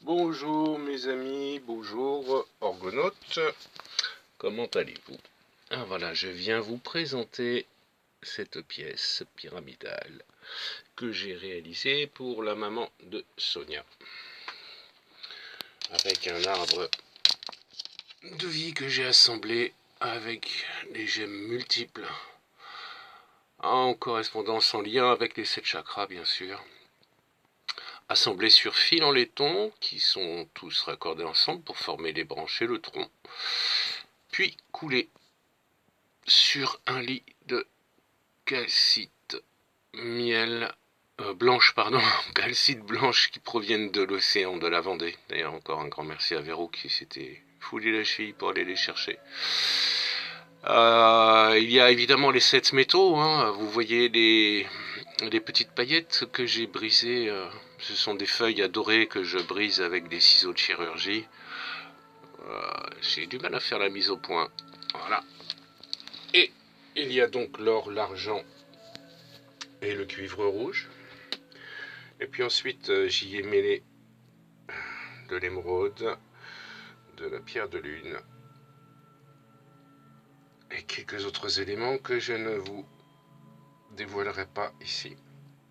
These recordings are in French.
Bonjour mes amis, bonjour orgonautes, comment allez-vous? Voilà, je viens vous présenter cette pièce pyramidale que j'ai réalisée pour la maman de Sonia. Avec un arbre de vie que j'ai assemblé avec des gemmes multiples en correspondance, en lien avec les 7 chakras bien sûr. Assemblés sur fil en laiton qui sont tous raccordés ensemble pour former les branches et le tronc, puis coulés sur un lit de calcite blanche, calcite blanche qui proviennent de l'océan de la Vendée. D'ailleurs, encore un grand merci à Véro qui s'était foulé la cheville pour aller les chercher. Il y a évidemment les 7 métaux, hein. Vous voyez les petites paillettes que j'ai brisées. Ce sont des feuilles adorées que je brise avec des ciseaux de chirurgie. J'ai du mal à faire la mise au point. Voilà. Et il y a donc l'or, l'argent et le cuivre rouge. Et puis ensuite, j'y ai mêlé de l'émeraude, de la pierre de lune et quelques autres éléments que je ne vous dévoilerai pas ici.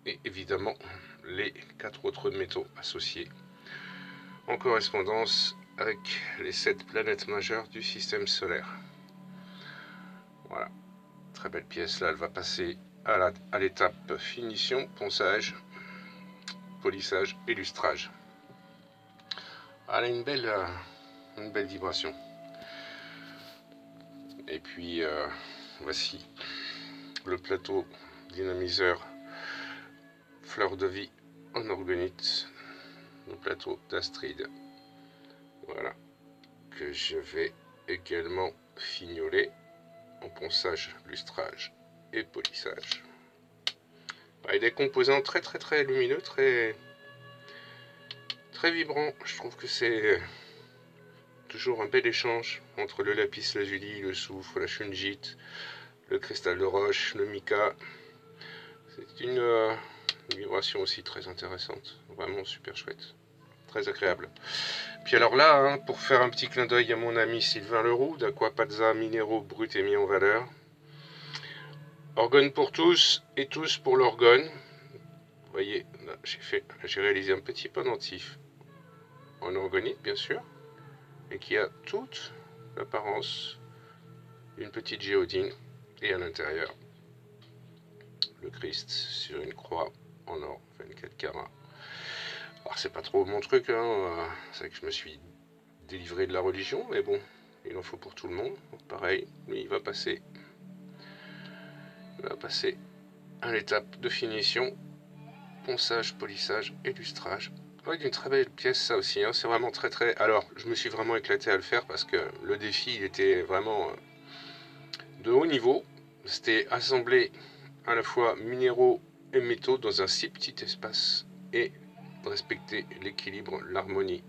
Et évidemment, les 4 autres métaux associés en correspondance avec les 7 planètes majeures du système solaire. Voilà, très belle pièce. Là, elle va passer à l'étape finition, ponçage, polissage et lustrage. Elle a une belle vibration. Et puis voici le plateau dynamiseur fleur de vie en orgonite, le plateau d'Astrid. Voilà, que je vais également fignoler en ponçage, lustrage et polissage. Et des composants très lumineux, très vibrants. Je trouve que c'est toujours un bel échange entre le lapis lazuli, le soufre, la shungite, le cristal de roche, le mica. C'est une vibration aussi très intéressante, vraiment super chouette, très agréable. Puis alors là, hein, pour faire un petit clin d'œil à mon ami Sylvain Leroux d'Aquapazza Minéraux Bruts et Mis en Valeur. Orgone pour tous et tous pour l'orgone. Vous voyez, là, j'ai réalisé un petit pendentif en orgonite bien sûr, et qui a toute l'apparence d'une petite géodine, et à l'intérieur le Christ sur une croix en or 24 carats. Alors c'est pas trop mon truc, hein. C'est vrai que je me suis délivré de la religion, mais bon, il en faut pour tout le monde. Pareil, lui il va passer à l'étape de finition, ponçage, polissage et lustrage. Ouais, une très belle pièce ça aussi, hein. C'est vraiment très... Alors, je me suis vraiment éclaté à le faire parce que le défi il était vraiment de haut niveau. C'était assembler à la fois minéraux et métaux dans un si petit espace et respecter l'équilibre, l'harmonie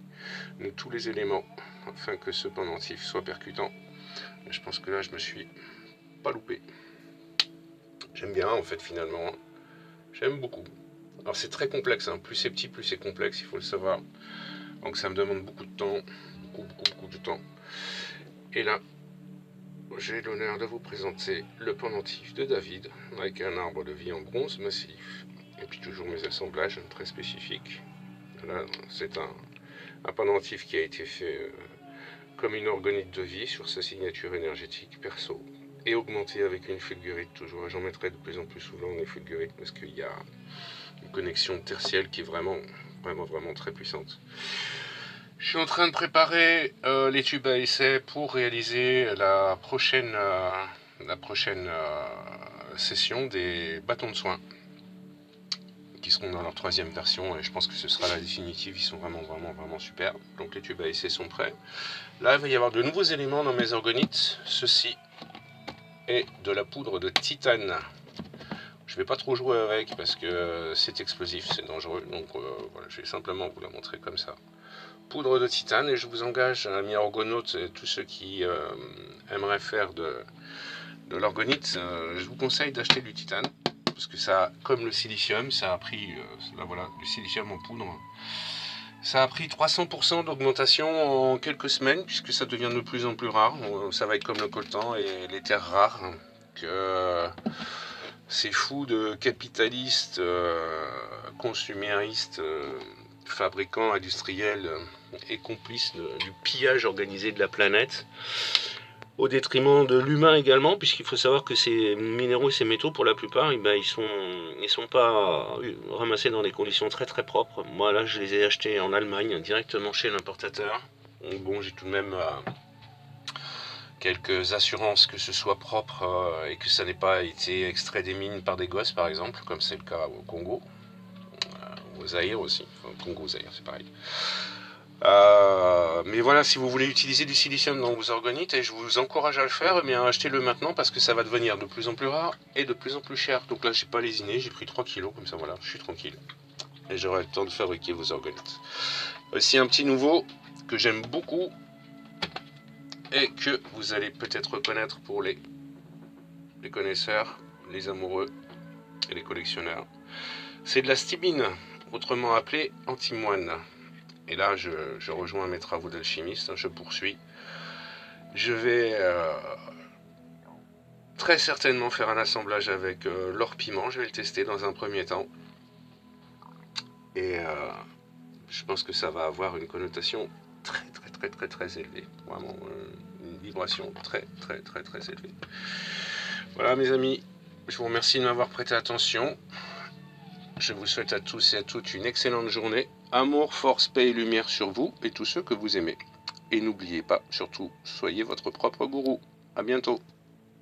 de tous les éléments afin que ce pendentif soit percutant. Et je pense que là je me suis pas loupé. J'aime bien en fait finalement. J'aime beaucoup. Alors c'est très complexe, hein. Plus c'est petit, plus c'est complexe, il faut le savoir. Donc ça me demande beaucoup de temps, beaucoup de temps. Et là, j'ai l'honneur de vous présenter le pendentif de David avec un arbre de vie en bronze massif. Et puis toujours mes assemblages très spécifiques. Là, c'est un pendentif qui a été fait comme une orgonite de vie sur sa signature énergétique perso. Et augmenté avec une fulgurite toujours. J'en mettrai de plus en plus souvent des fulgurites parce qu'il y a une connexion tertielle qui est vraiment très puissante. Je suis en train de préparer les tubes à essai pour réaliser la prochaine session des bâtons de soins qui seront dans leur 3e version et je pense que ce sera la définitive. Ils sont vraiment super. Donc les tubes à essai sont prêts. Là il va y avoir de nouveaux éléments dans mes orgonites. Ceci est de la poudre de titane. Je ne vais pas trop jouer avec parce que c'est explosif, c'est dangereux. Donc voilà, je vais simplement vous la montrer comme ça. Poudre de titane, et je vous engage, amis orgonautes et tous ceux qui aimeraient faire de l'orgonite, je vous conseille d'acheter du titane parce que ça, comme le silicium, ça a pris là voilà, du silicium en poudre Ça a pris 300% d'augmentation en quelques semaines, puisque ça devient de plus en plus rare. Ça va être comme le coltan et les terres rares. Que ces fous de capitalistes, consuméristes, fabricants, industriels et complices du pillage organisé de la planète, au détriment de l'humain également, puisqu'il faut savoir que ces minéraux et ces métaux, pour la plupart, ils sont pas ramassés dans des conditions très très propres. Moi là, je les ai achetés en Allemagne, directement chez l'importateur. Donc bon, j'ai tout de même quelques assurances que ce soit propre et que ça n'ait pas été extrait des mines par des gosses, par exemple, comme c'est le cas au Congo, au Zaïre aussi. Enfin, Congo, Zaïre, c'est pareil. Mais voilà, si vous voulez utiliser du silicium dans vos orgonites, et je vous encourage à le faire, eh bien achetez-le maintenant parce que ça va devenir de plus en plus rare et de plus en plus cher. Donc là, j'ai pas lésiné, j'ai pris 3 kilos, comme ça voilà, je suis tranquille. Et j'aurai le temps de fabriquer vos orgonites. Aussi un petit nouveau que j'aime beaucoup et que vous allez peut-être reconnaître pour les connaisseurs, les amoureux et les collectionneurs. C'est de la stibine, autrement appelée antimoine. Et là, je rejoins mes travaux d'alchimiste, je poursuis. Je vais très certainement faire un assemblage avec l'or piment, je vais le tester dans un premier temps. Et je pense que ça va avoir une connotation très très très très très élevée. Vraiment une vibration très très très très élevée. Voilà mes amis, je vous remercie de m'avoir prêté attention. Je vous souhaite à tous et à toutes une excellente journée. Amour, force, paix et lumière sur vous et tous ceux que vous aimez. Et n'oubliez pas, surtout, soyez votre propre gourou. À bientôt.